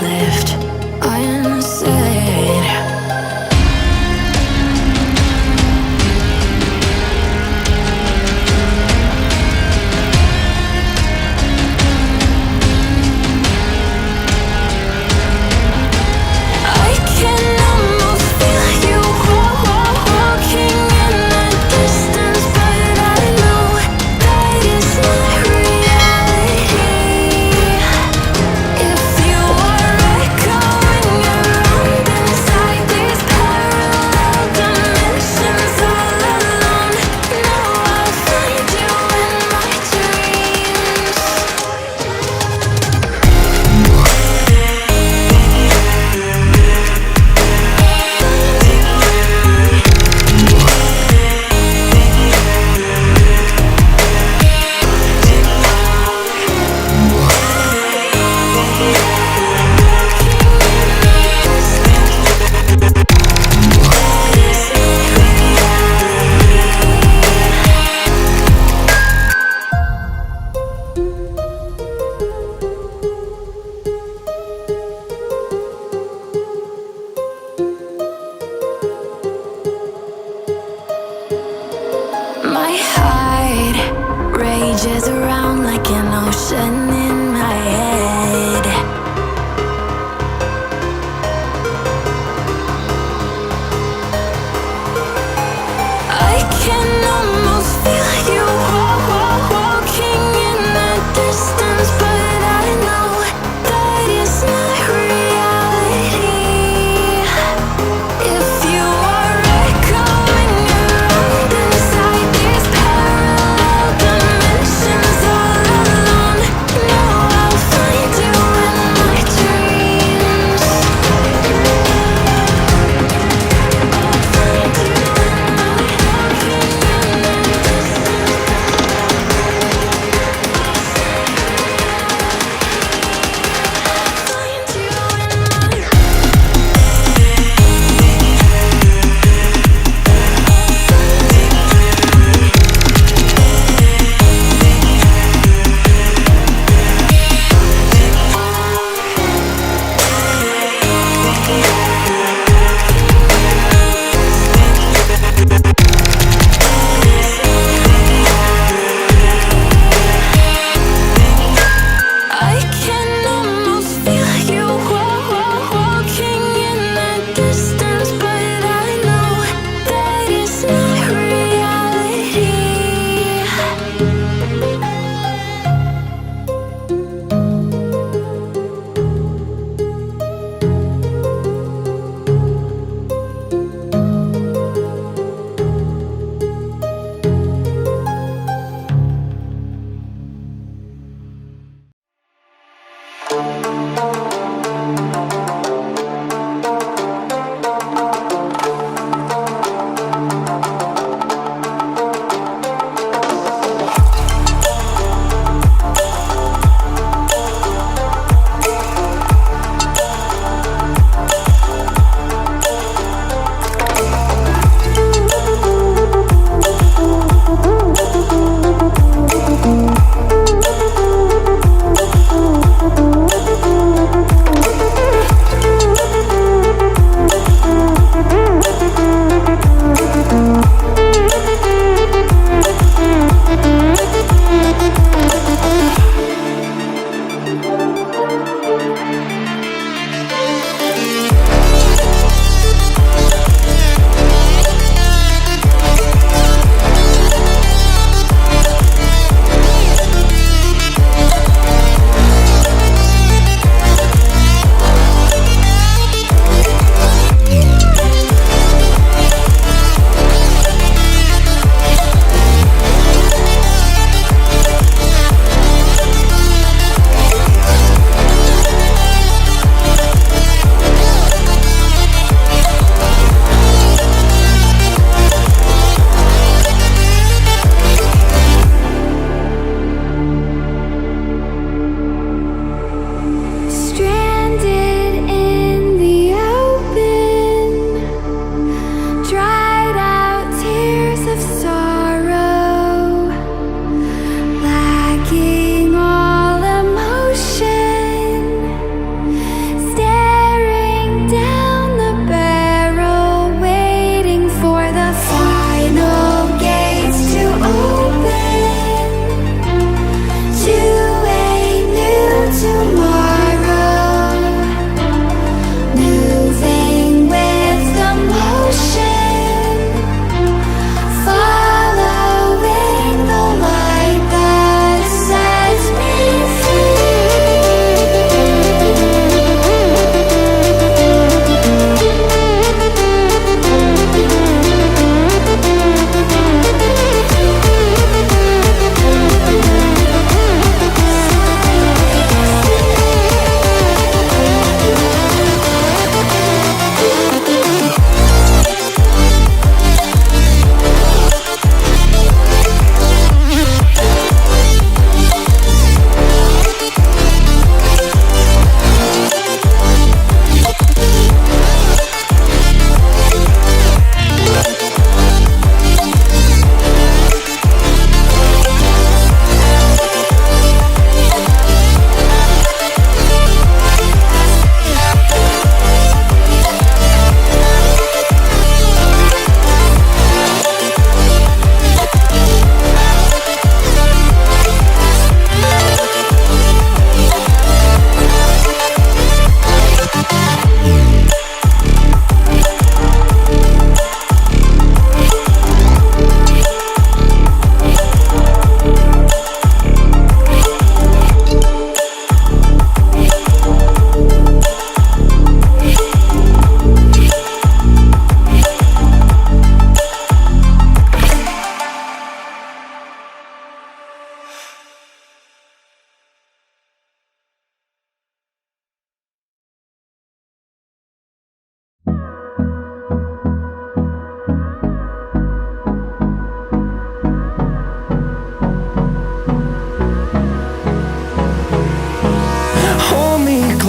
lift. I am insane. I can almost feel you walking in the distance, but I know that is not reality. If you are echoing around inside these parallel dimensions all alone, know I'll find you in my dreams. My heart rages around like an ocean in my head. I can almost feel you walking in the distance, but I know that is not reality. If you are echoing around inside these parallel dimensions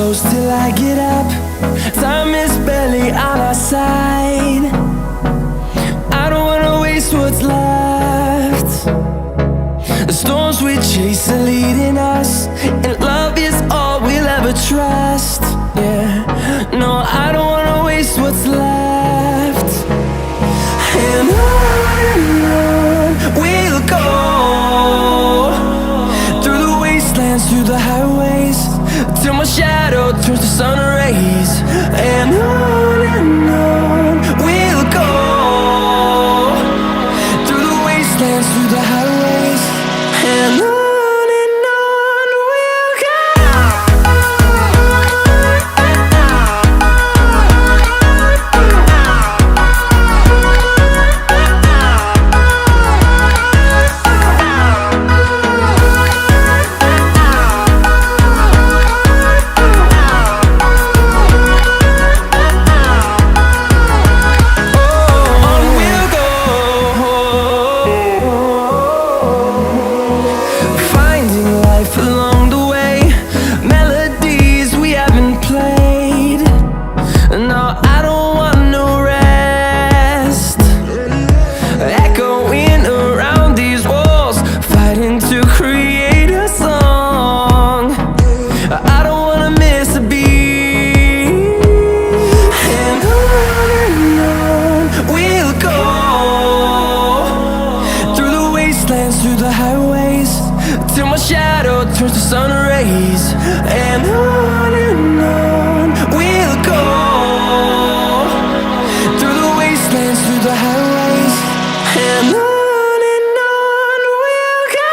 close till I get up. Time is barely on our side. I don't wanna waste what's left. The storms we chase are leading us, and love is all we'll ever trust. Yeah, no, I don't wanna waste what's left. And on we'll go, through the wastelands, through the highways, till my shadow turns to sun rays. And on we'll go, through the wastelands, through the highways, and on we'll go. Along the way, melodies we haven't played. No, I don't want no rest. Echoing around these walls, fighting to create a song. I don't wanna miss a beat. And on we'll go, through the wastelands, through the highways, till my shadow turns to sun rays. And on we'll go, through the wastelands, through the highways, and on we'll go.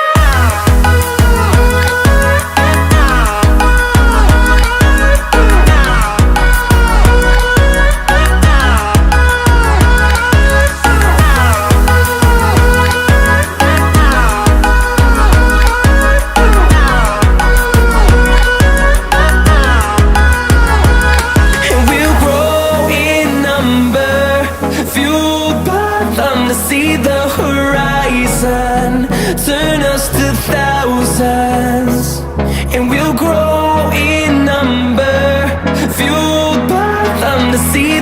See the horizon, turn us to thousands, and we'll grow in number, fueled by them to see